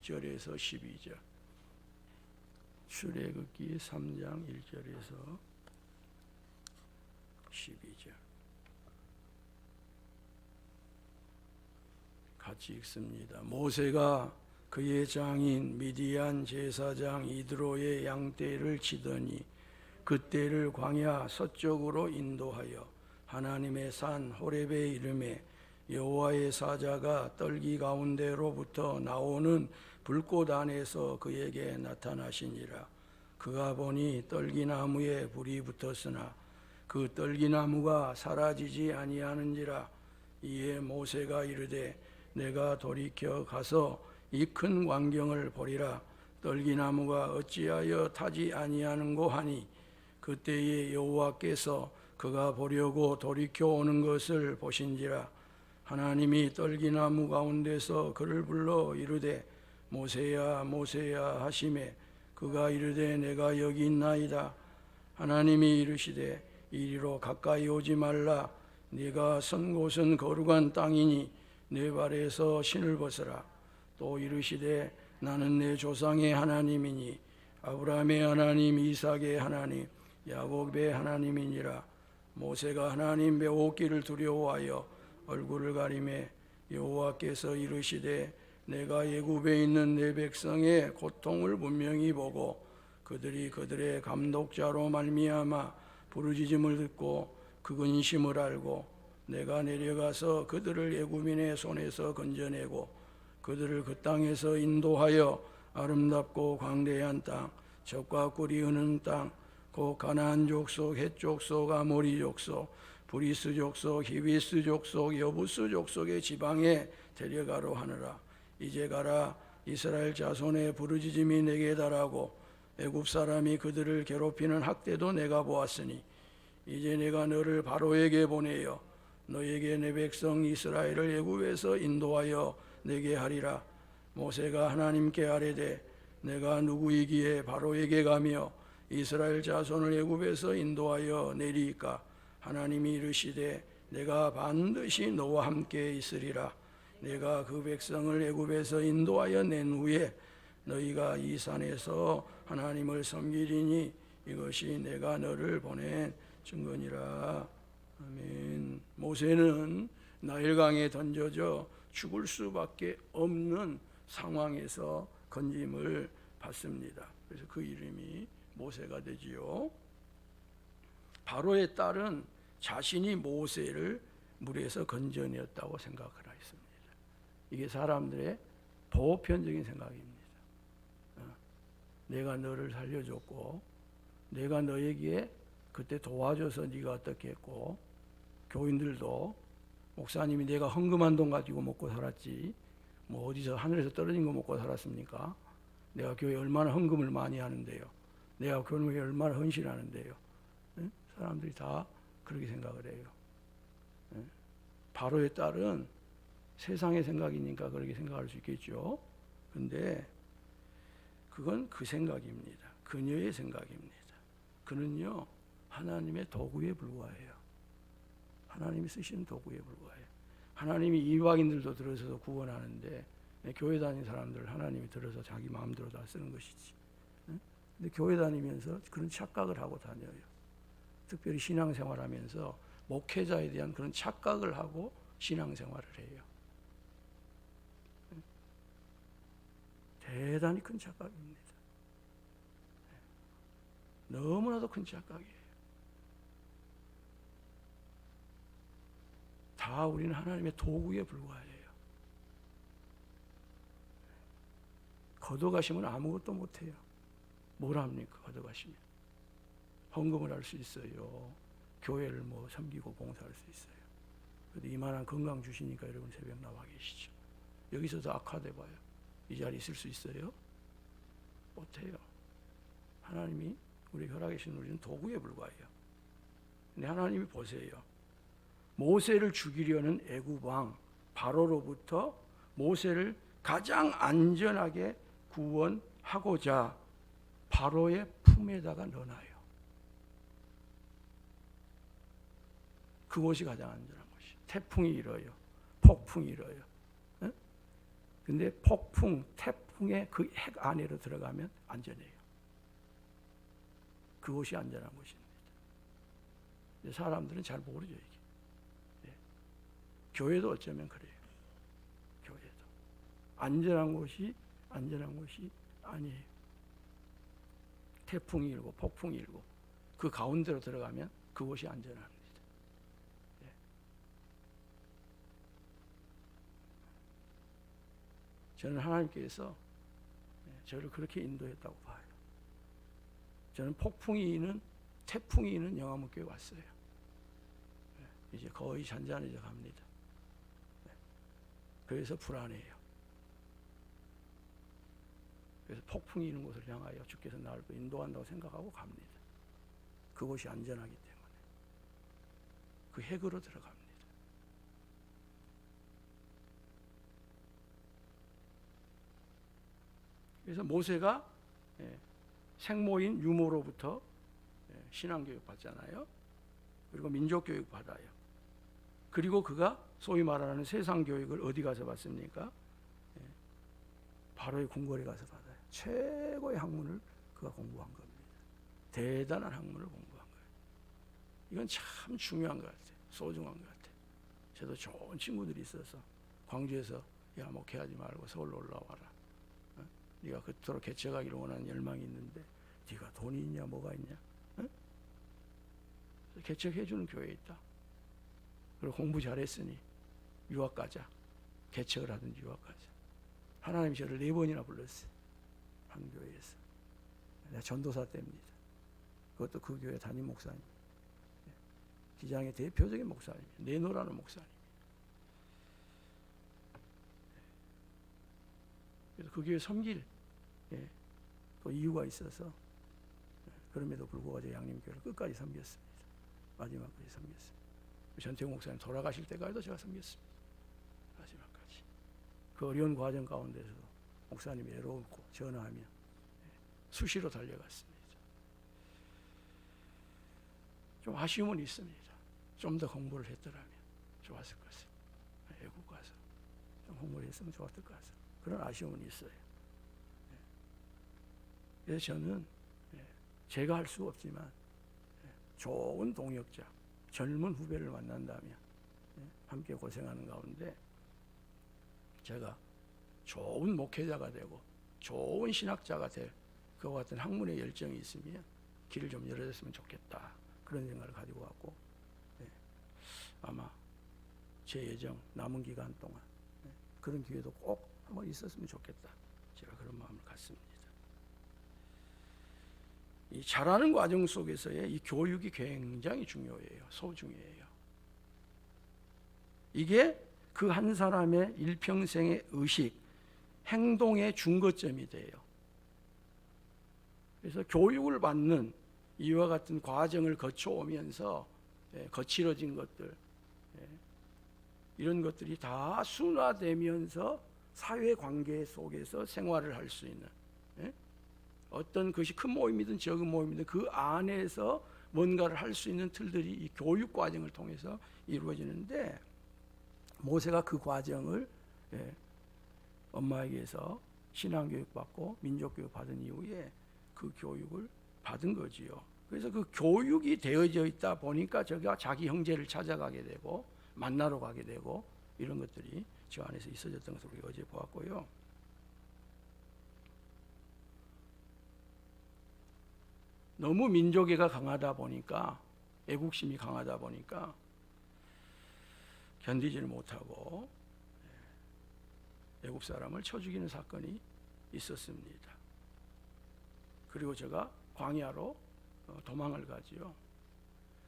1절에서 12절. 출애굽기 3장 1절에서 12절. 같이 읽습니다. 모세가 그의 장인 미디안 제사장 이드로의 양떼를 치더니 그 떼를 광야 서쪽으로 인도하여 하나님의 산 호렙에 이르매 여호와의 사자가 떨기 가운데로부터 나오는 불꽃 안에서 그에게 나타나시니라. 그가 보니 떨기나무에 불이 붙었으나 그 떨기나무가 사라지지 아니하는지라. 이에 모세가 이르되 내가 돌이켜 가서 이 큰 광경을 보리라. 떨기나무가 어찌하여 타지 아니하는고 하니 그때에 여호와께서 그가 보려고 돌이켜 오는 것을 보신지라. 하나님이 떨기나무 가운데서 그를 불러 이르되 모세야 모세야 하시매 그가 이르되 내가 여기 있나이다. 하나님이 이르시되 이리로 가까이 오지 말라. 네가 선 곳은 거룩한 땅이니 내 발에서 신을 벗으라. 또 이르시되 나는 내 조상의 하나님이니 아브라함의 하나님 이삭의 하나님 야곱의 하나님이니라. 모세가 하나님 배웠기를 두려워하여 얼굴을 가리매 여호와께서 이르시되 내가 애굽에 있는 내 백성의 고통을 분명히 보고 그들이 그들의 감독자로 말미암아 부르짖음을 듣고 그 근심을 알고 내가 내려가서 그들을 애굽인의 손에서 건져내고 그들을 그 땅에서 인도하여 아름답고 광대한 땅 젖과 꿀이 흐르는 땅 곧 가나안 족속 헷 족속 아모리 족속 브리스 족속 히비스 족속 여부스 족속의 지방에 데려가로 하느라. 이제 가라. 이스라엘 자손의 부르짖음이 내게 달하고 애굽 사람이 그들을 괴롭히는 학대도 내가 보았으니 이제 내가 너를 바로에게 보내어 너에게 내 백성 이스라엘을 애굽에서 인도하여 내게 하리라. 모세가 하나님께 아뢰되 내가 누구이기에 바로에게 가며 이스라엘 자손을 애굽에서 인도하여 내리이까. 하나님이 이르시되 내가 반드시 너와 함께 있으리라. 내가 그 백성을 애굽에서 인도하여 낸 후에 너희가 이 산에서 하나님을 섬기리니 이것이 내가 너를 보낸 증거니라. 아멘. 모세는 나일강에 던져져 죽을 수밖에 없는 상황에서 건짐을 받습니다. 그래서 그 이름이 모세가 되지요. 바로의 딸은 자신이 모세를 물에서 건져내었다고 생각을 했습니다. 이게 사람들의 보편적인 생각입니다. 내가 너를 살려줬고 내가 너에게 그때 도와줘서 네가 어떻게 했고 교인들도 목사님이 내가 헌금한 돈 가지고 먹고 살았지 뭐 어디서 하늘에서 떨어진 거 먹고 살았습니까? 내가 교회에 얼마나 헌금을 많이 하는데요. 내가 교회에 얼마나 헌신하는데요. 사람들이 다 그렇게 생각을 해요. 바로의 딸은 세상의 생각이니까 그렇게 생각할 수 있겠죠. 근데 그건 그 생각입니다. 그녀의 생각입니다. 그는요 하나님의 도구에 불과해요. 하나님이 쓰시는 도구에 불과해요. 하나님이 이방인들도 들어서서 구원하는데 교회 다니는 사람들 하나님이 들어서 자기 마음대로 다 쓰는 것이지. 근데 교회 다니면서 그런 착각을 하고 다녀요. 특별히 신앙생활하면서 목회자에 대한 그런 착각을 하고 신앙생활을 해요. 대단히 큰 착각입니다. 너무나도 큰 착각이에요. 다 우리는 하나님의 도구에 불과해요. 걷어가시면 아무것도 못해요. 뭘 합니까? 걷어가시면 헌금을 할 수 있어요. 교회를 뭐 섬기고 봉사할 수 있어요. 그런데 이만한 건강 주시니까 여러분 새벽 나와 계시죠. 여기서도 악화돼 봐요. 이 자리에 있을 수 있어요? 못해요. 하나님이 우리 혈압에 계신 우리는 도구에 불과해요. 근데 하나님이 보세요. 모세를 죽이려는 애굽 왕 바로로부터 모세를 가장 안전하게 구원하고자 바로의 품에다가 넣어놔요. 그곳이 가장 안전한 곳이에요. 태풍이 일어요. 폭풍이 일어요. 근데 폭풍, 태풍 태풍의 그 핵 안으로 들어가면 안전해요. 그곳이 안전한 곳입니다. 사람들은 잘 모르죠 이게. 예. 교회도 어쩌면 그래요. 교회도 안전한 곳이 아니에요. 태풍이 일고 폭풍이 일고 그 가운데로 들어가면 그곳이 안전합니다. 예. 저는 하나님께서 저를 그렇게 인도했다고 봐요. 저는 폭풍이 이는 태풍이 이는 영암교회 왔어요. 이제 거의 잔잔해져 갑니다. 그래서 불안해요. 그래서 폭풍이 있는 곳을 향하여 주께서 나를 인도한다고 생각하고 갑니다. 그곳이 안전하기 때문에 그 핵으로 들어갑니다. 그래서 모세가 생모인 유모로부터 신앙교육 받잖아요. 그리고 민족교육 받아요. 그리고 그가 소위 말하는 세상교육을 어디 가서 받습니까? 바로의 궁궐에 가서 받아요. 최고의 학문을 그가 공부한 겁니다. 대단한 학문을 공부한 거예요. 이건 참 중요한 것 같아요. 소중한 것 같아요. 저도 좋은 친구들이 있어서 광주에서 야 목회하지 말고 서울로 올라와라. 네가 그토록 개척하기를 원하는 열망이 있는데 네가 돈이 있냐 뭐가 있냐? 개척해주는 교회에 있다. 그리고 공부 잘했으니 유학 가자. 개척을 하든지 유학 가자. 하나님이 저를 4번이나 불렀어요. 한 교회에서. 내가 전도사 때입니다. 그것도 그 교회 담임 목사님. 기장의 대표적인 목사님. 내노라는 목사님. 그래서 그 교회 섬길 또 이유가 있어서 그럼에도 불구하고 저 양림교회를 끝까지 섬겼습니다. 마지막까지 섬겼습니다. 전태웅 목사님 돌아가실 때까지도 제가 섬겼습니다. 마지막까지. 그 어려운 과정 가운데서도 목사님이 애로웠고 전화하면 수시로 달려갔습니다. 좀 아쉬움은 있습니다. 좀 더 공부를 했더라면 좋았을 것 같습니다. 외국 가서 좀 공부를 했으면 좋았을 것 같습니다. 그런 아쉬움은 있어요. 그래서 저는 제가 할 수 없지만 좋은 동역자, 젊은 후배를 만난다면 함께 고생하는 가운데 제가 좋은 목회자가 되고 좋은 신학자가 될 그와 같은 학문의 열정이 있으면 길을 좀 열어줬으면 좋겠다. 그런 생각을 가지고 왔고 아마 제 예정 남은 기간 동안 그런 기회도 꼭 한번 있었으면 좋겠다. 제가 그런 마음을 갖습니다. 이 자라는 과정 속에서의 이 교육이 굉장히 중요해요. 소중해요. 이게 그 한 사람의 일평생의 의식, 행동의 중거점이 돼요. 그래서 교육을 받는 이와 같은 과정을 거쳐오면서 거칠어진 것들, 이런 것들이 다 순화되면서 사회관계 속에서 생활을 할 수 있는 어떤 것이 큰 모임이든 적은 모임이든 그 안에서 뭔가를 할 수 있는 틀들이 이 교육 과정을 통해서 이루어지는데 모세가 그 과정을 엄마에게서 신앙교육 받고 민족교육 받은 이후에 그 교육을 받은 거지요. 그래서 그 교육이 되어져 있다 보니까 저가 자기 형제를 찾아가게 되고 만나러 가게 되고 이런 것들이 저 안에서 있어졌던 것을 우리가 어제 보았고요. 너무 민족애가 강하다 보니까 애국심이 강하다 보니까 견디지를 못하고 애국 사람을 쳐 죽이는 사건이 있었습니다. 그리고 제가 광야로 도망을 가지요.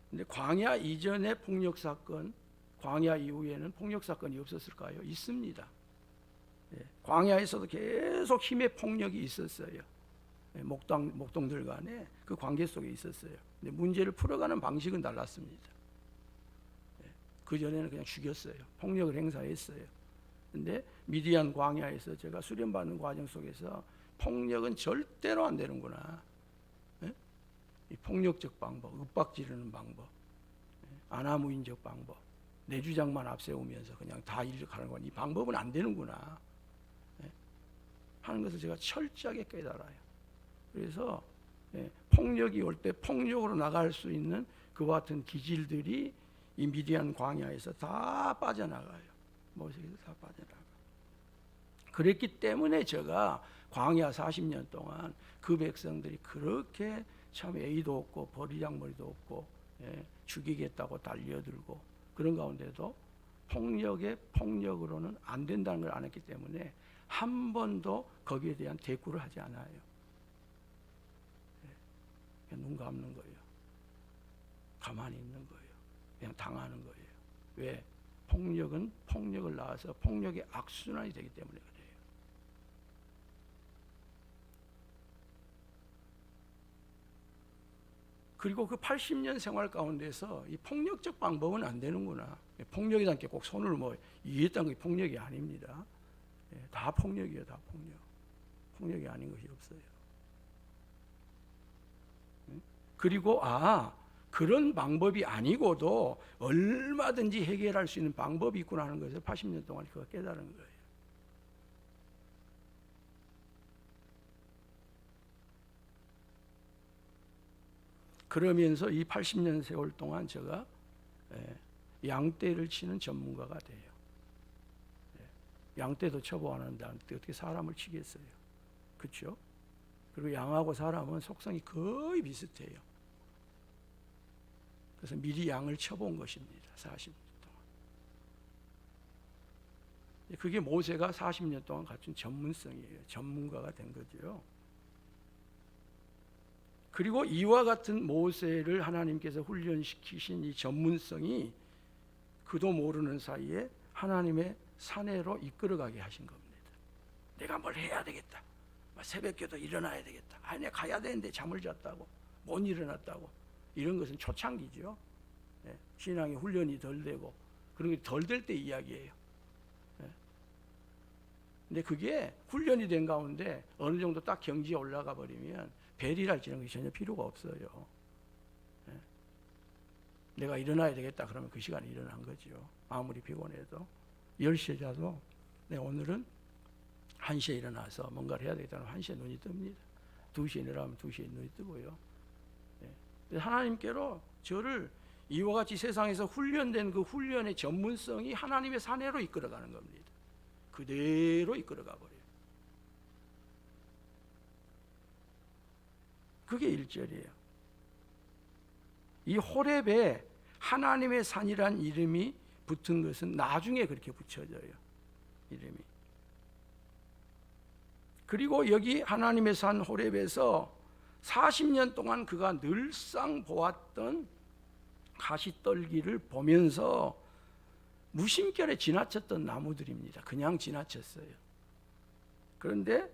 근데 광야 이전의 폭력 사건, 광야 이후에는 폭력 사건이 없었을까요? 있습니다. 광야에서도 계속 힘의 폭력이 있었어요. 목동들 간에 그 관계 속에 있었어요. 근데 문제를 풀어가는 방식은 달랐습니다. 그 전에는 그냥 죽였어요. 폭력을 행사했어요. 근데 미디안 광야에서 제가 수련받는 과정 속에서 폭력은 절대로 안 되는구나. 이 폭력적 방법, 윽박 지르는 방법, 아나무인적 방법, 내 주장만 앞세우면서 그냥 다 일을 가는 건 이 방법은 안 되는구나. 하는 것을 제가 철저하게 깨달아요. 그래서 폭력이 올 때 폭력으로 나갈 수 있는 그와 같은 기질들이 이 미디안 광야에서 다 빠져나가요. 모세에서 다 빠져나가. 그랬기 때문에 제가 광야 40년 동안 그 백성들이 그렇게 참 애의도 없고 버리장머리도 없고 죽이겠다고 달려들고 그런 가운데도 폭력에 폭력으로는 안 된다는 걸 알았기 때문에 한 번도 거기에 대한 대꾸를 하지 않아요. 그냥 눈 감는 거예요. 가만히 있는 거예요. 그냥 당하는 거예요. 왜? 폭력은 폭력을 낳아서 폭력의 악순환이 되기 때문에 그래요. 그리고 그 80년 생활 가운데서 이 폭력적 방법은 안 되는구나. 폭력이란 게 꼭 손을 뭐 이했다는 게 폭력이 아닙니다. 다 폭력이에요, 다 폭력. 폭력이 아닌 것이 없어요. 그리고 그런 방법이 아니고도 얼마든지 해결할 수 있는 방법이 있구나 하는 것을 80년 동안 그가 깨달은 거예요. 그러면서 이 80년 세월 동안 제가 양떼를 치는 전문가가 돼요. 양떼도 쳐보았는데 어떻게 사람을 치겠어요? 그렇죠? 그리고 양하고 사람은 속성이 거의 비슷해요. 그래서 미리 양을 쳐본 것입니다. 40년 동안. 그게 모세가 40년 동안 갖춘 전문성이에요. 전문가가 된 거죠. 그리고 이와 같은 모세를 하나님께서 훈련시키신 이 전문성이 그도 모르는 사이에 하나님의 사내로 이끌어가게 하신 겁니다. 내가 뭘 해야 되겠다. 새벽에도 일어나야 되겠다. 내가 가야 되는데 잠을 잤다고 못 일어났다고. 이런 것은 초창기죠. 신앙의 훈련이 덜 되고 그런 게 덜 될 때 이야기예요. 근데 그게 훈련이 된 가운데 어느 정도 딱 경지에 올라가 버리면 베리랄지는 것이 전혀 필요가 없어요. 내가 일어나야 되겠다 그러면 그 시간에 일어난 거죠. 아무리 피곤해도 10시에 자도 오늘은 1시에 일어나서 뭔가를 해야 되겠다면 1시에 눈이 뜹니다. 2시에 일어나면 2시에 눈이 뜨고요. 하나님께로 저를 이와 같이 세상에서 훈련된 그 훈련의 전문성이 하나님의 사내로 이끌어가는 겁니다. 그대로 이끌어가 버려요. 그게 1절이에요. 이 호렙에 하나님의 산이란 이름이 붙은 것은 나중에 그렇게 붙여져요. 이름이. 그리고 여기 하나님의 산 호렙에서 40년 동안 그가 늘상 보았던 가시떨기를 보면서 무심결에 지나쳤던 나무들입니다. 그냥 지나쳤어요. 그런데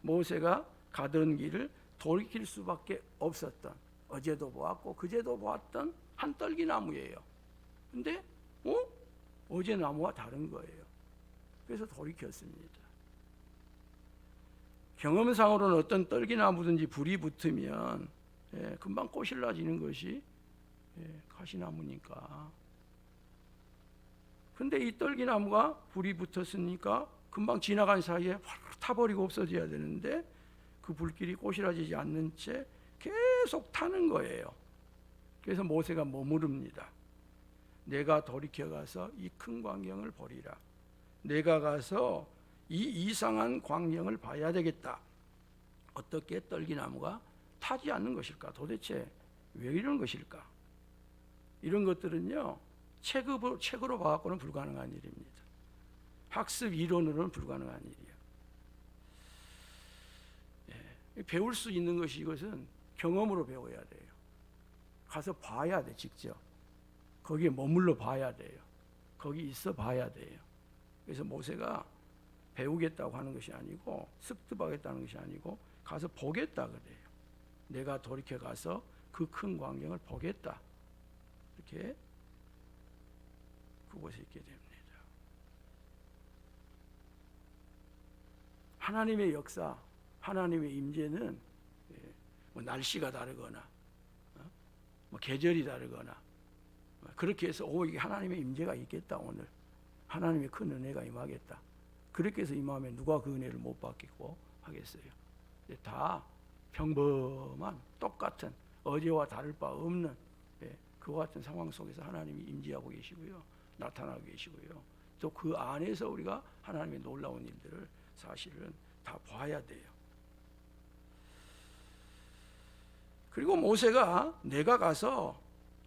모세가 가던 길을 돌이킬 수밖에 없었던, 어제도 보았고 그제도 보았던 한 떨기나무예요. 근데 어제 나무와 다른 거예요. 그래서 돌이켰습니다. 경험상으로는 어떤 떨기나무든지 불이 붙으면 금방 꼬실라지는 것이 가시나무니까. 근데 이 떨기나무가 불이 붙었으니까 금방 지나간 사이에 확 타버리고 없어져야 되는데 그 불길이 꼬실라지지 않는 채 계속 타는 거예요. 그래서 모세가 머무릅니다. 내가 돌이켜 가서 이 큰 광경을 보리라. 내가 가서 이 이상한 광경을 봐야 되겠다. 어떻게 떨기나무가 타지 않는 것일까? 도대체 왜 이런 것일까? 이런 것들은요, 책으로 봐갖고는 불가능한 일입니다. 학습 이론으로는 불가능한 일이에요. 배울 수 있는 것이 이것은 경험으로 배워야 돼요. 가서 봐야 돼, 직접. 거기에 머물러 봐야 돼요. 거기 있어 봐야 돼요. 그래서 모세가 배우겠다고 하는 것이 아니고 습득하겠다는 것이 아니고 가서 보겠다 그래요. 내가 돌이켜 가서 그 큰 광경을 보겠다. 이렇게 그곳에 있게 됩니다. 하나님의 역사, 하나님의 임재는 뭐 날씨가 다르거나 뭐 계절이 다르거나 그렇게 해서 이게 하나님의 임재가 있겠다. 오늘 하나님의 큰 은혜가 임하겠다. 그렇게 해서 임하면 누가 그 은혜를 못 받겠고 하겠어요? 다 평범한 똑같은 어제와 다를 바 없는 그와 같은 상황 속에서 하나님이 임재하고 계시고요, 나타나고 계시고요. 또 그 안에서 우리가 하나님의 놀라운 일들을 사실은 다 봐야 돼요. 그리고 모세가 내가 가서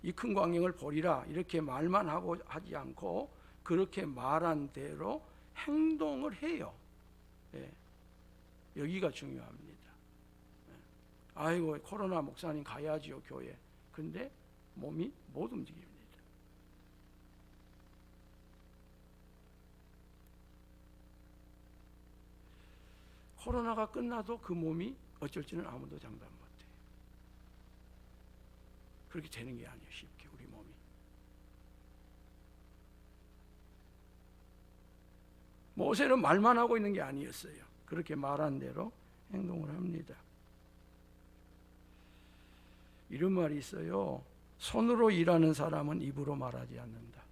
이 큰 광경을 보리라 이렇게 말만 하고 하지 않고 그렇게 말한 대로 행동을 해요. 여기가 중요합니다. 아이고 코로나 목사님 가야지요 교회. 근데 몸이 못 움직입니다. 코로나가 끝나도 그 몸이 어쩔지는 아무도 장담 못해요. 그렇게 되는 게 아니에요. 쉽게 우리 몸이. 모세는 말만 하고 있는 게 아니었어요. 그렇게 말한 대로 행동을 합니다. 이런 말이 있어요. 손으로 일하는 사람은 입으로 말하지 않는다.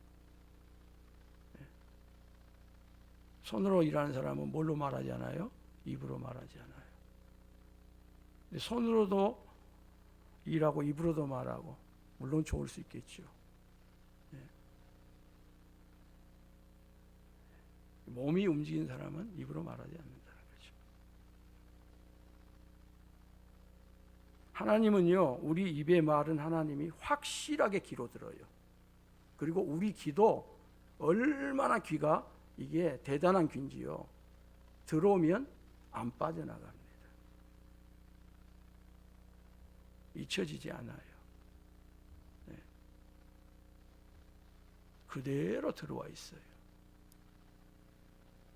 손으로 일하는 사람은 뭘로 말하지 않아요? 입으로 말하지 않아요. 근데 손으로도 일하고 입으로도 말하고 물론 좋을 수 있겠죠. 몸이 움직인 사람은 입으로 말하지 않는다는 거죠. 하나님은요, 우리 입의 말은 하나님이 확실하게 귀로 들어요. 그리고 우리 귀도 얼마나 귀가 이게 대단한 귀인지요. 들어오면 안 빠져나갑니다. 잊혀지지 않아요. 그대로 들어와 있어요.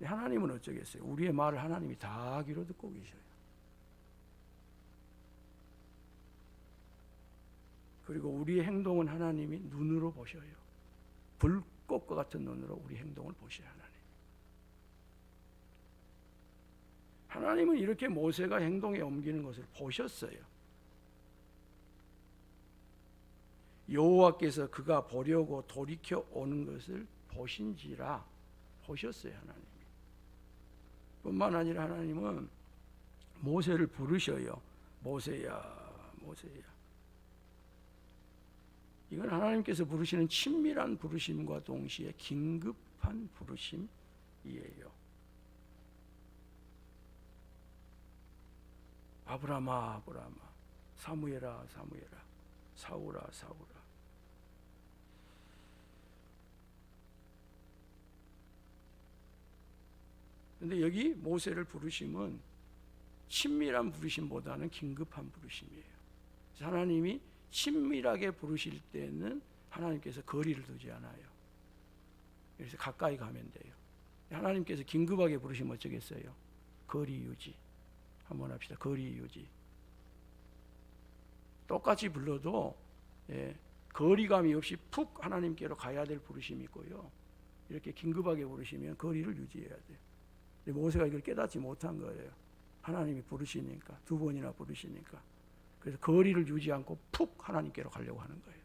하나님은 어쩌겠어요? 우리의 말을 하나님이 다 귀로 듣고 계셔요. 그리고 우리의 행동은 하나님이 눈으로 보셔요. 불꽃과 같은 눈으로 우리 행동을 보셔요. 하나님은 이렇게 모세가 행동에 옮기는 것을 보셨어요. 여호와께서 그가 보려고 돌이켜 오는 것을 보신지라. 보셨어요, 하나님이. 뿐만 아니라 하나님은 모세를 부르셔요. 모세야, 모세야. 이건 하나님께서 부르시는 친밀한 부르심과 동시에 긴급한 부르심이에요. 아브라마, 아브라마, 사무엘아, 사무엘아, 사울아, 사울아. 근데 여기 모세를 부르심은 친밀한 부르심보다는 긴급한 부르심이에요. 하나님이 친밀하게 부르실 때는 하나님께서 거리를 두지 않아요. 그래서 가까이 가면 돼요. 하나님께서 긴급하게 부르시면 어쩌겠어요? 거리 유지. 한번 합시다. 거리 유지. 똑같이 불러도 거리감이 없이 푹 하나님께로 가야 될 부르심이 있고요. 이렇게 긴급하게 부르시면 거리를 유지해야 돼요. 근데 모세가 이걸 깨닫지 못한 거예요. 하나님이 부르시니까, 두 번이나 부르시니까. 그래서 거리를 유지 않고 푹 하나님께로 가려고 하는 거예요.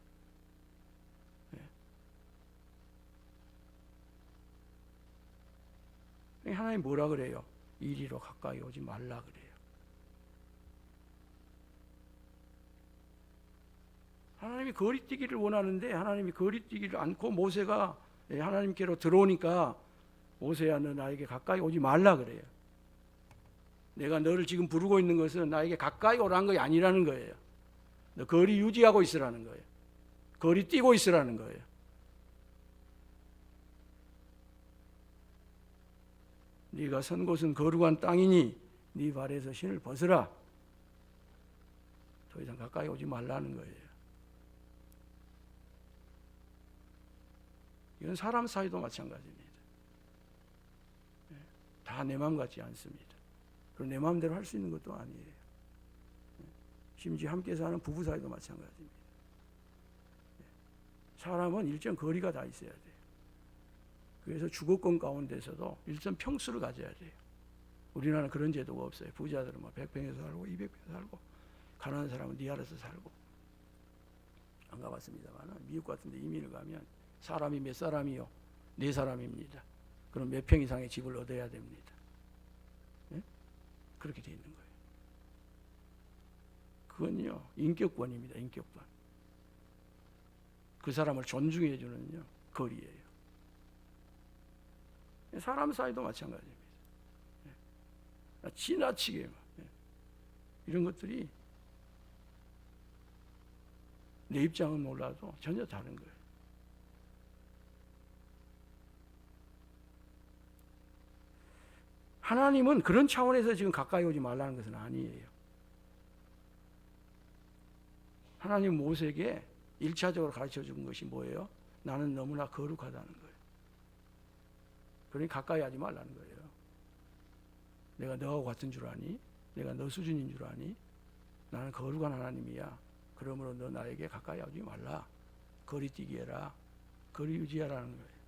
하나님 뭐라 그래요? 이리로 가까이 오지 말라 그래요. 하나님이 거리뛰기를 원하는데 하나님이 거리뛰기를 않고 모세가 하나님께로 들어오니까 모세야 너 나에게 가까이 오지 말라 그래요. 내가 너를 지금 부르고 있는 것은 나에게 가까이 오라는 것이 아니라는 거예요. 너 거리 유지하고 있으라는 거예요. 거리 뛰고 있으라는 거예요. 네가 선 곳은 거룩한 땅이니 네 발에서 신을 벗으라. 더 이상 가까이 오지 말라는 거예요. 이건 사람 사이도 마찬가지입니다. 다 내 마음 같지 않습니다. 그리고 내 마음대로 할 수 있는 것도 아니에요. 심지어 함께 사는 부부 사이도 마찬가지입니다. 사람은 일정 거리가 다 있어야 돼요. 그래서 주거권 가운데서도 일정 평수를 가져야 돼요. 우리나라는 그런 제도가 없어요. 부자들은 뭐 100평에서 살고 200평에서 살고 가난한 사람은 네 알아서 살고. 안 가봤습니다만 미국 같은 데 이민을 가면 사람이 몇 사람이요? 4사람입니다. 그럼 몇 평 이상의 집을 얻어야 됩니다. 네? 그렇게 돼 있는 거예요. 그건요 인격권입니다. 인격권. 그 사람을 존중해 주는요 거리예요. 사람 사이도 마찬가지입니다. 지나치게 이런 것들이 내 입장은 몰라도 전혀 다른 거예요. 하나님은 그런 차원에서 지금 가까이 오지 말라는 것은 아니에요. 하나님 모세에게 1차적으로 가르쳐 준 것이 뭐예요? 나는 너무나 거룩하다는 거예요. 그러니 가까이 하지 말라는 거예요. 내가 너하고 같은 줄 아니? 내가 너 수준인 줄 아니? 나는 거룩한 하나님이야. 그러므로 너 나에게 가까이 하지 말라. 거리뛰기 해라. 거리 유지하라는 거예요.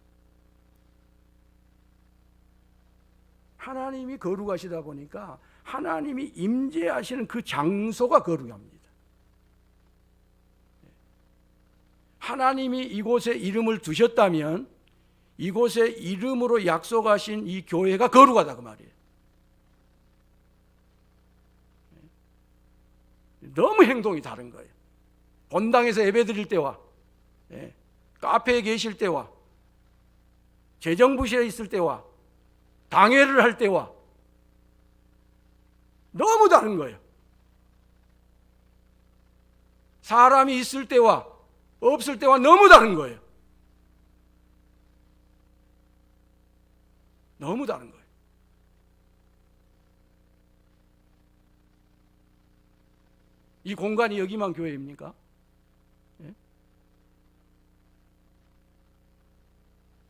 하나님이 거룩하시다 보니까 하나님이 임재하시는 그 장소가 거룩합니다. 하나님이 이곳에 이름을 두셨다면 이곳에 이름으로 약속하신 이 교회가 거룩하다 그 말이에요. 너무 행동이 다른 거예요. 본당에서 예배드릴 때와 카페에 계실 때와 재정부실에 있을 때와 당회를 할 때와 너무 다른 거예요. 사람이 있을 때와 없을 때와 너무 다른 거예요. 너무 다른 거예요. 이 공간이 여기만 교회입니까? 예?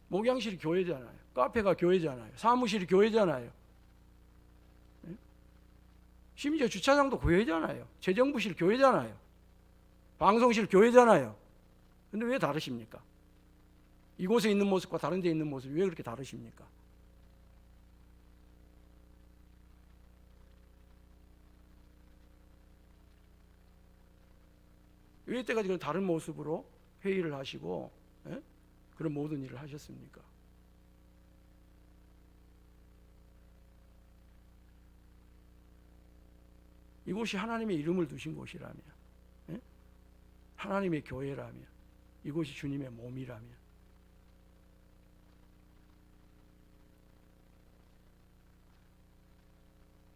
목양실이 교회잖아요. 카페가 교회잖아요. 사무실이 교회잖아요. 예? 심지어 주차장도 교회잖아요. 재정부실 교회잖아요. 방송실 교회잖아요. 근데 왜 다르십니까? 이곳에 있는 모습과 다른 데 있는 모습이 왜 그렇게 다르십니까? 왜 이때까지 다른 모습으로 회의를 하시고 그런 모든 일을 하셨습니까? 이곳이 하나님의 이름을 두신 곳이라며, 하나님의 교회라며, 이곳이 주님의 몸이라며,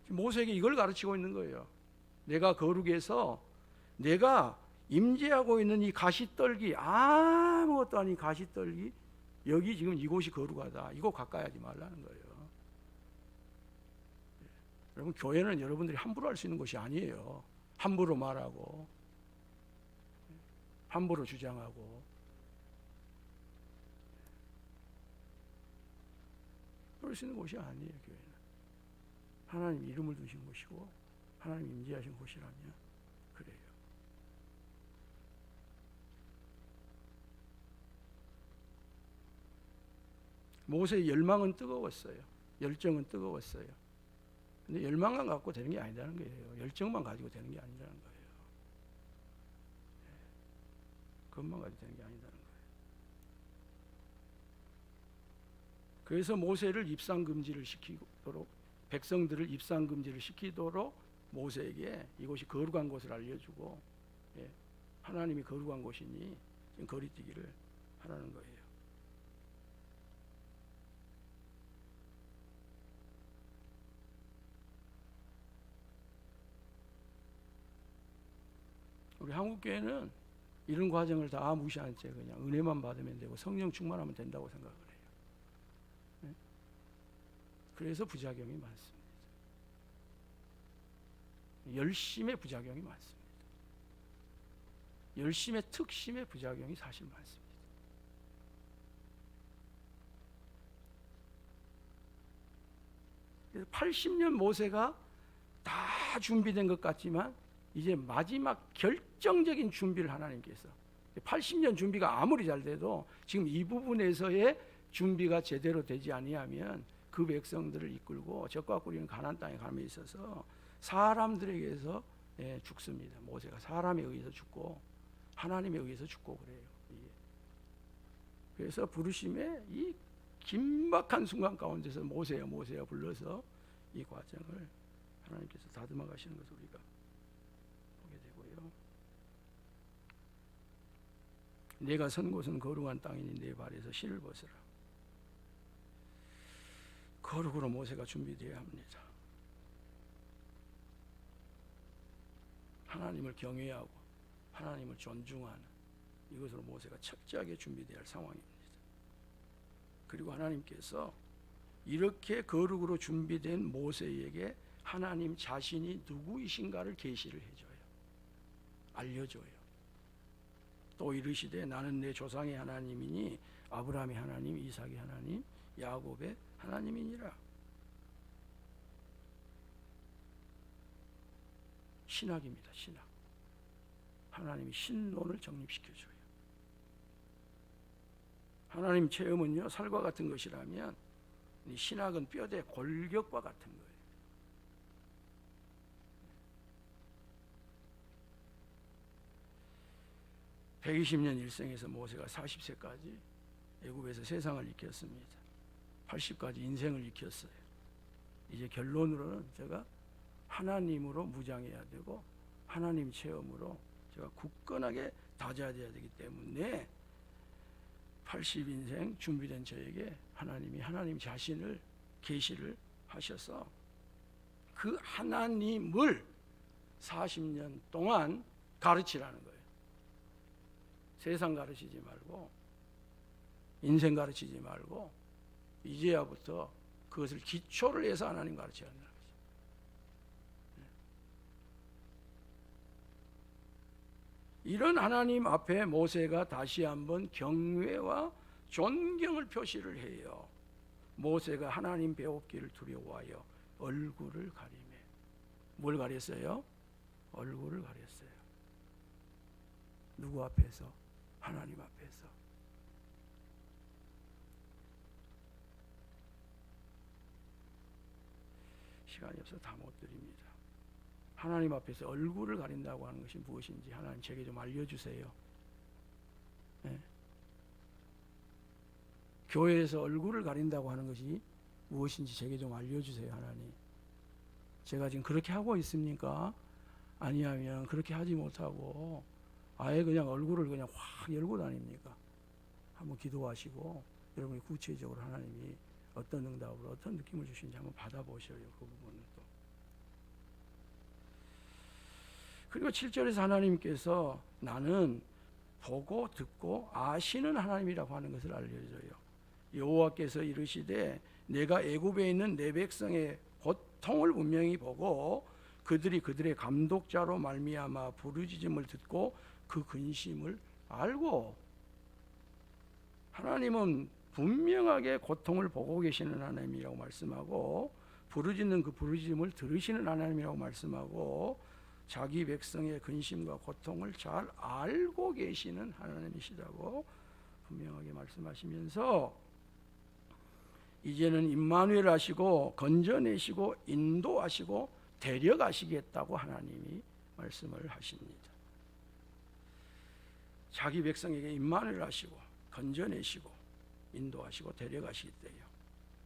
모세에게 이걸 가르치고 있는 거예요. 내가 거룩해서 내가 임재하고 있는 이 가시떨기, 아무것도 아닌 가시떨기, 여기 지금 이곳이 거룩하다. 이거 가까이 하지 말라는 거예요. 여러분, 교회는 여러분들이 함부로 할 수 있는 것이 아니에요. 함부로 말하고 함부로 주장하고 그럴 수 있는 곳이 아니에요. 교회는 하나님 이름을 두신 곳이고 하나님 임재하신 곳이라면 그래요. 모세의 열망은 뜨거웠어요. 열정은 뜨거웠어요. 근데 열망만 갖고 되는 게 아니라는 거예요. 열정만 가지고 되는 게 아니라는 거예요. 그것만 가지고 되는 게 아니라는 거예요. 그래서 모세를 입상금지를 시키도록, 백성들을 입상금지를 시키도록 모세에게 이곳이 거룩한 곳을 알려주고, 하나님이 거룩한 곳이니 지금 거리뛰기를 하라는 거예요. 우리 한국교회는 이런 과정을 다 무시한 채 그냥 은혜만 받으면 되고 성령 충만하면 된다고 생각을 해요. 그래서 부작용이 많습니다. 열심의 부작용이 많습니다. 열심의 특심의 부작용이 사실 많습니다. 그래서 80년 모세가 다 준비된 것 같지만 이제 마지막 결정적인 준비를 하나님께서, 80년 준비가 아무리 잘 돼도 지금 이 부분에서의 준비가 제대로 되지 아니하면 그 백성들을 이끌고 적과 꿀이는 가나안 땅에 감에 있어서 사람들에게서 죽습니다. 모세가 사람에 의해서 죽고 하나님에 의해서 죽고 그래요. 그래서 부르심의 이 긴박한 순간 가운데서 모세야 모세야 불러서 이 과정을 하나님께서 다듬어 가시는 것을 우리가 보게 되고요. 내가 선 곳은 거룩한 땅이니 내 발에서 실을 벗으라. 거룩으로 모세가 준비되어야 합니다. 하나님을 경외하고 하나님을 존중하는 이것으로 모세가 철저하게 준비되어야 할 상황입니다. 그리고 하나님께서 이렇게 거룩으로 준비된 모세에게 하나님 자신이 누구이신가를 계시를 해줘요. 알려줘요. 또 이르시되 나는 내 조상의 하나님이니 아브라함의 하나님, 이삭의 하나님, 야곱의 하나님이니라. 신학입니다. 신학. 하나님이 신론을 정립시켜줘요. 하나님 체험은요, 살과 같은 것이라면 이 신학은 뼈대 골격과 같은 거예요. 120년 일생에서 모세가 40세까지 애굽에서 세상을 익혔습니다. 80까지 인생을 익혔어요. 이제 결론으로는 제가 하나님으로 무장해야 되고 하나님 체험으로 제가 굳건하게 다져야 되기 때문에 80인생 준비된 저에게 하나님이 하나님 자신을 계시를 하셔서 그 하나님을 40년 동안 가르치라는 거예요. 세상 가르치지 말고 인생 가르치지 말고 이제야부터 그것을 기초를 해서 하나님 가르쳐야 한다는 거죠. 이런 하나님 앞에 모세가 다시 한번 경외와 존경을 표시를 해요. 모세가 하나님 배웠기를 두려워하여 얼굴을 가리매. 뭘 가렸어요? 얼굴을 가렸어요. 누구 앞에서? 하나님 앞에서. 시간이 없어서 다 못 드립니다. 하나님 앞에서 얼굴을 가린다고 하는 것이 무엇인지 하나님 제게 좀 알려주세요. 네. 교회에서 얼굴을 가린다고 하는 것이 무엇인지 제게 좀 알려주세요. 하나님. 제가 지금 그렇게 하고 있습니까? 아니하면 그렇게 하지 못하고 아예 그냥 얼굴을 그냥 확 열고 다닙니까? 한번 기도하시고 여러분이 구체적으로 하나님이 어떤 응답으로 어떤 느낌을 주시는지 한번 받아보셔요. 그 부분은 또. 그리고 7절에서 하나님께서 나는 보고 듣고 아시는 하나님이라고 하는 것을 알려줘요. 여호와께서 이르시되 내가 애굽에 있는 내 백성의 고통을 분명히 보고 그들이 그들의 감독자로 말미암아 부르짖음을 듣고 그 근심을 알고. 하나님은 분명하게 고통을 보고 계시는 하나님이라고 말씀하고 부르짖는 그 부르짖음을 들으시는 하나님이라고 말씀하고 자기 백성의 근심과 고통을 잘 알고 계시는 하나님이시라고 분명하게 말씀하시면서 이제는 임마누엘 하시고 건져내시고 인도하시고 데려가시겠다고 하나님이 말씀을 하십니다. 자기 백성에게 임마누엘 하시고 건져내시고 인도하시고 데려가시겠대요.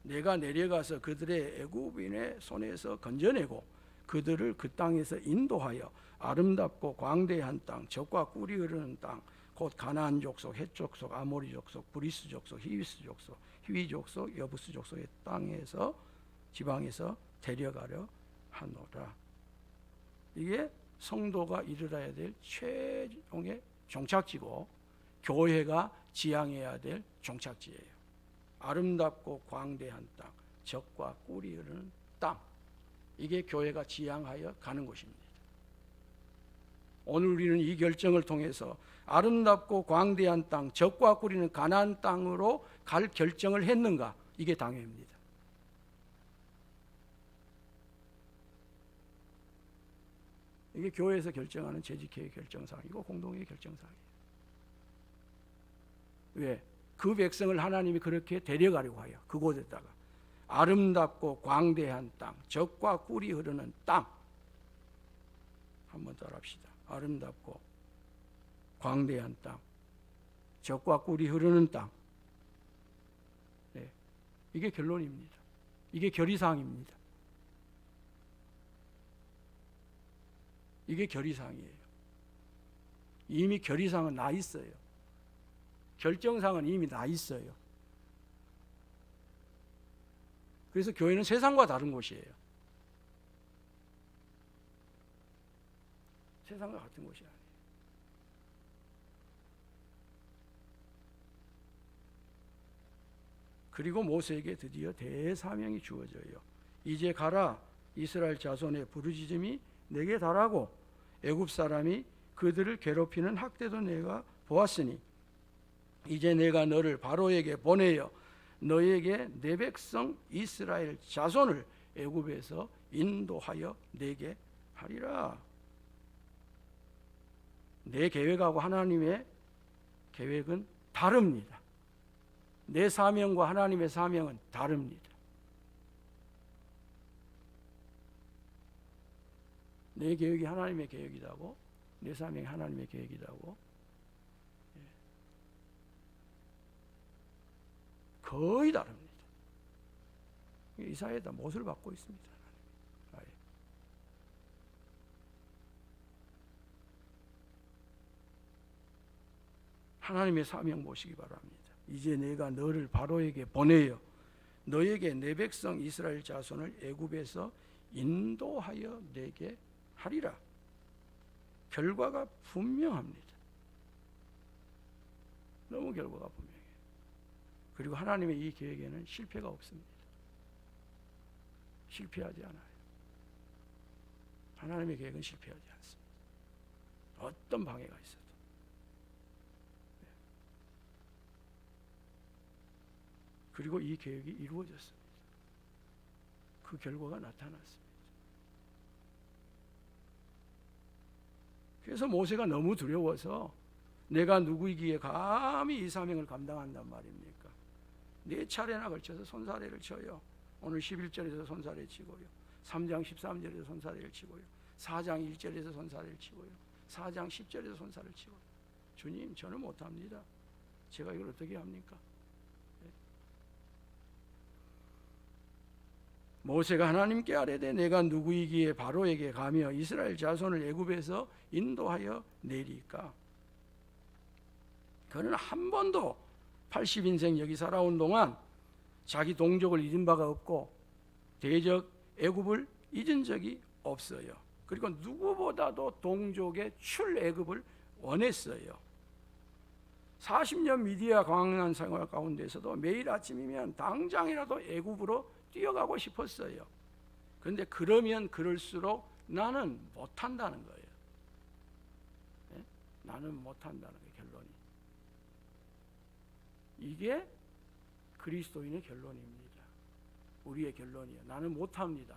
내가 내려가서 그들의 애굽인의 손에서 건져내고 그들을 그 땅에서 인도하여 아름답고 광대한 땅, 젖과 꿀이 흐르는 땅, 곧 가나안 족속, 헷 족속, 아모리 족속, 브리스 족속, 히위스 족속, 히위 족속, 여부스 족속의 땅에서 지방에서 데려가려 하노라. 이게 성도가 이르러야 될 최종의 종착지고 교회가 지향해야 될 종착지예요. 아름답고 광대한 땅, 젖과 꿀이 흐르는 땅. 이게 교회가 지향하여 가는 곳입니다. 오늘 우리는 이 결정을 통해서 아름답고 광대한 땅, 젖과 꿀이 가나안 땅으로 갈 결정을 했는가? 이게 당회입니다. 이게 교회에서 결정하는 재직회의 결정사항이고 공동회의 결정사항이에요. 왜? 그 백성을 하나님이 그렇게 데려가려고 하여 그곳에다가 아름답고 광대한 땅, 젖과 꿀이 흐르는 땅. 한번 따라합시다. 아름답고 광대한 땅, 젖과 꿀이 흐르는 땅. 네. 이게 결론입니다. 이게 결의사항입니다. 이게 결의사항이에요. 이미 결의사항은 나 있어요. 결정사항은 이미 나 있어요. 그래서 교회는 세상과 다른 곳이에요. 세상과 같은 곳이 아니에요. 그리고 모세에게 드디어 대사명이 주어져요. 이제 가라. 이스라엘 자손의 부르짖음이 내게 달하고 애굽 사람이 그들을 괴롭히는 학대도 내가 보았으니 이제 내가 너를 바로에게 보내어 너에게 내 백성 이스라엘 자손을 애굽에서 인도하여 내게 하리라. 내 계획하고 하나님의 계획은 다릅니다. 내 사명과 하나님의 사명은 다릅니다. 내 계획이 하나님의 계획이라고, 내 사명이 하나님의 계획이라고. 거의 다릅니다. 이사야에다 못을 받고 있습니다. 하나님의 사명 보시기 바랍니다. 이제 내가 너를 바로에게 보내어 너에게 내 백성 이스라엘 자손을 애굽에서 인도하여 내게 하리라. 결과가 분명합니다. 너무 결과가 분명해요. 그리고 하나님의 이 계획에는 실패가 없습니다. 실패하지 않아요. 하나님의 계획은 실패하지 않습니다. 어떤 방해가 있어도. 그리고 이 계획이 이루어졌습니다. 그 결과가 나타났습니다. 그래서 모세가 너무 두려워서 내가 누구이기에 감히 이 사명을 감당한단 말입니까? 네 차례나 걸쳐서 손사래를 쳐요. 오늘 11절에서 손사래 치고요. 3장 13절에서 손사래를 치고요. 4장 1절에서 손사래를 치고요. 4장 10절에서 손사래를 치고요. 주님, 저는 못합니다. 제가 이걸 어떻게 합니까? 모세가 하나님께 아뢰되 내가 누구이기에 바로에게 가며 이스라엘 자손을 애굽에서 인도하여 내리까? 그는 한 번도 80인생 여기 살아온 동안 자기 동족을 잊은 바가 없고 대적 애굽을 잊은 적이 없어요. 그리고 누구보다도 동족의 출애굽을 원했어요. 40년 미디어 광활한 생활 가운데서도 매일 아침이면 당장이라도 애굽으로 뛰어가고 싶었어요. 그런데 그러면 그럴수록 나는 못한다는 거예요. 네? 나는 못한다는 게 결론이. 이게 그리스도인의 결론입니다. 우리의 결론이에요. 나는 못합니다.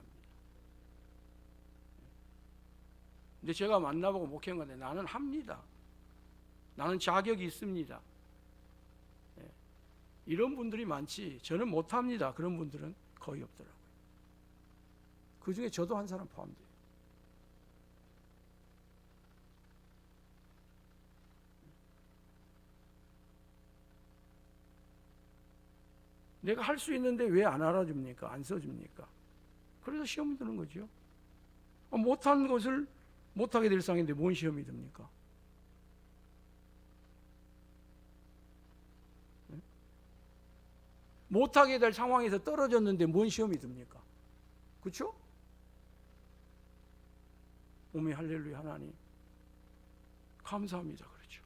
근데 제가 만나보고 목회한 건데 나는 합니다. 나는 자격이 있습니다. 네. 이런 분들이 많지 저는 못합니다. 그런 분들은 거의 없더라고요. 그 중에 저도 한 사람 포함돼요. 내가 할 수 있는데 왜 안 알아줍니까? 안 써줍니까? 그래서 시험이 드는 거죠. 못한 것을 못하게 될 상인데 뭔 시험이 듭니까? 못하게 될 상황에서 떨어졌는데 뭔 시험이 듭니까? 그렇죠? 오메 할렐루야 하나님 감사합니다. 그렇죠?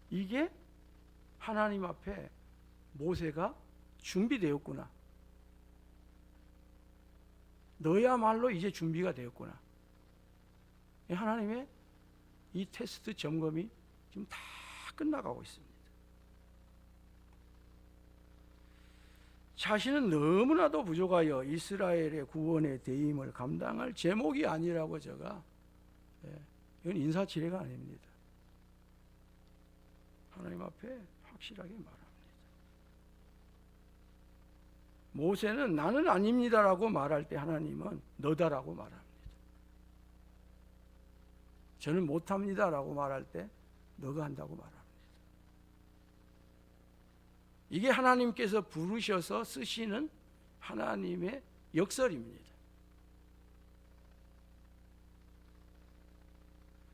이게 하나님 앞에 모세가 준비되었구나. 너야말로 이제 준비가 되었구나. 하나님의 이 테스트 점검이 지금 다 끝나가고 있습니다. 자신은 너무나도 부족하여 이스라엘의 구원의 대임을 감당할 제목이 아니라고 제가 이건 인사치레가 아닙니다. 하나님 앞에 확실하게 말합니다. 모세는 나는 아닙니다라고 말할 때 하나님은 너다라고 말합니다. 저는 못합니다라고 말할 때 너가 한다고 말합니다. 이게 하나님께서 부르셔서 쓰시는 하나님의 역설입니다.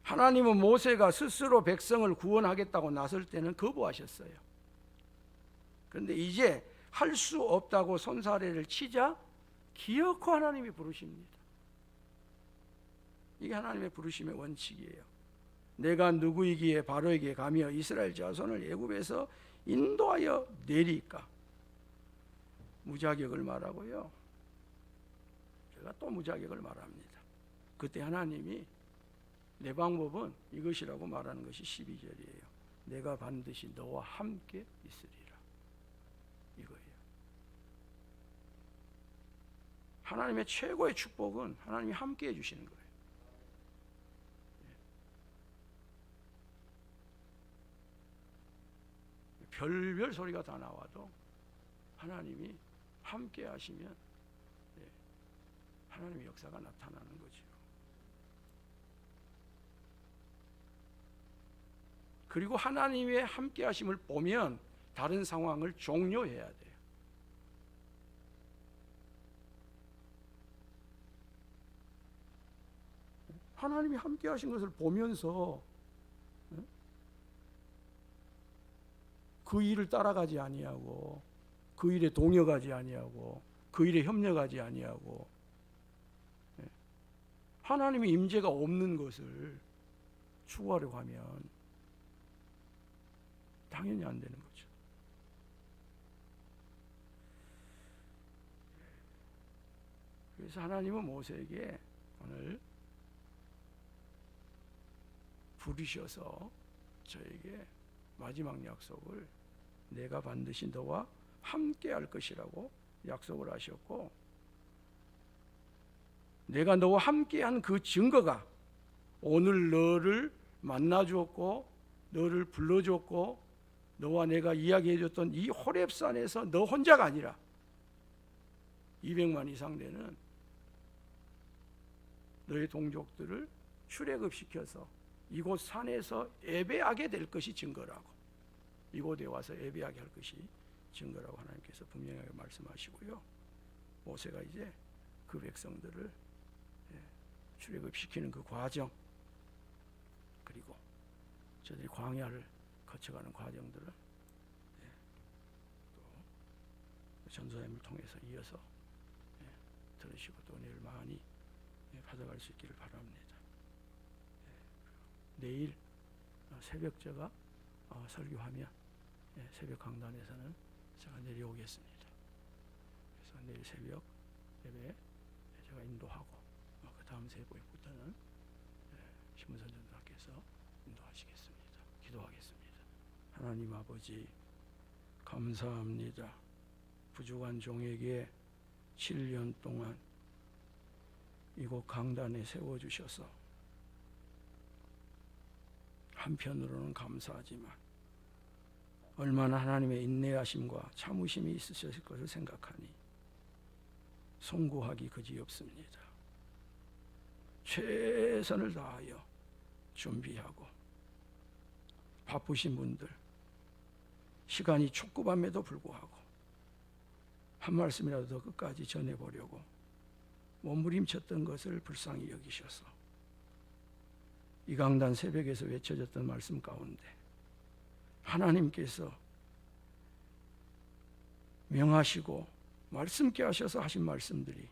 하나님은 모세가 스스로 백성을 구원하겠다고 나설 때는 거부하셨어요. 그런데 이제 할 수 없다고 손사래를 치자 기어코 하나님이 부르십니다. 이게 하나님의 부르심의 원칙이에요. 내가 누구이기에 바로에게 가며 이스라엘 자손을 애굽에서 인도하여 내리까. 무자격을 말하고요. 제가 또 무자격을 말합니다. 그때 하나님이 내 방법은 이것이라고 말하는 것이 12절이에요. 내가 반드시 너와 함께 있으리라. 이거예요. 하나님의 최고의 축복은 하나님이 함께 해주시는 거예요. 별별 소리가 다 나와도 하나님이 함께 하시면 하나님의 역사가 나타나는 거죠. 그리고 하나님의 함께 하심을 보면 다른 상황을 종료해야 돼요. 하나님이 함께 하신 것을 보면서 그 일을 따라가지 아니하고 그 일에 동역하지 아니하고 그 일에 협력하지 아니하고 하나님의 임재가 없는 것을 추구하려고 하면 당연히 안 되는 거죠. 그래서 하나님은 모세에게 오늘 부르셔서 저에게 마지막 약속을 내가 반드시 너와 함께 할 것이라고 약속을 하셨고, 내가 너와 함께 한 그 증거가 오늘 너를 만나 주었고 너를 불러 주었고 너와 내가 이야기해 줬던 이 호렙산에서 너 혼자가 아니라 200만 이상 되는 너의 동족들을 출애굽시켜서 이곳 산에서 예배하게 될 것이 증거라고, 이곳에 와서 예배하게 할 것이 증거라고 하나님께서 분명하게 말씀하시고요. 모세가 이제 그 백성들을 출애굽시키는 그 과정, 그리고 저들이 광야를 거쳐가는 과정들을 또 전도사님을 통해서 이어서 들으시고 또 은혜를 많이 받아갈 수 있기를 바랍니다. 내일 새벽제가 설교하면 새벽 강단에서는 제가 내려오겠습니다. 그래서 내일 새벽 예배 제가 인도하고 그 다음 새벽부터는 신문선 전도사께서 인도하시겠습니다. 기도하겠습니다. 하나님 아버지 감사합니다. 부족한 종에게 7년 동안 이곳 강단에 세워주셔서 한편으로는 감사하지만 얼마나 하나님의 인내하심과 참으심이 있으셨을 것을 생각하니 송구하기 그지없습니다. 최선을 다하여 준비하고 바쁘신 분들, 시간이 촉박함에도 불구하고 한 말씀이라도 더 끝까지 전해보려고 몸부림쳤던 것을 불쌍히 여기셔서 이 강단 새벽에서 외쳐졌던 말씀 가운데 하나님께서 명하시고 말씀께 하셔서 하신 말씀들이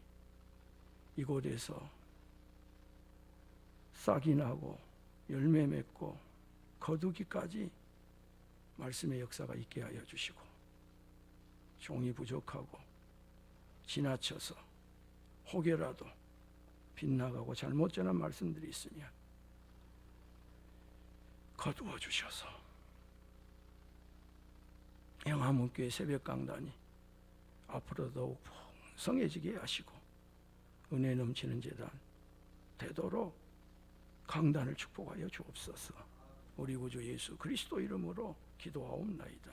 이곳에서 싹이 나고 열매 맺고 거두기까지 말씀의 역사가 있게 하여 주시고, 종이 부족하고 지나쳐서 혹여라도 빗나가고 잘못 전한 말씀들이 있으면 거두어 주셔서 영화문교회 새벽 강단이 앞으로 더욱 풍성해지게 하시고 은혜 넘치는 제단 되도록 강단을 축복하여 주옵소서. 우리 구주 예수 그리스도 이름으로 기도하옵나이다.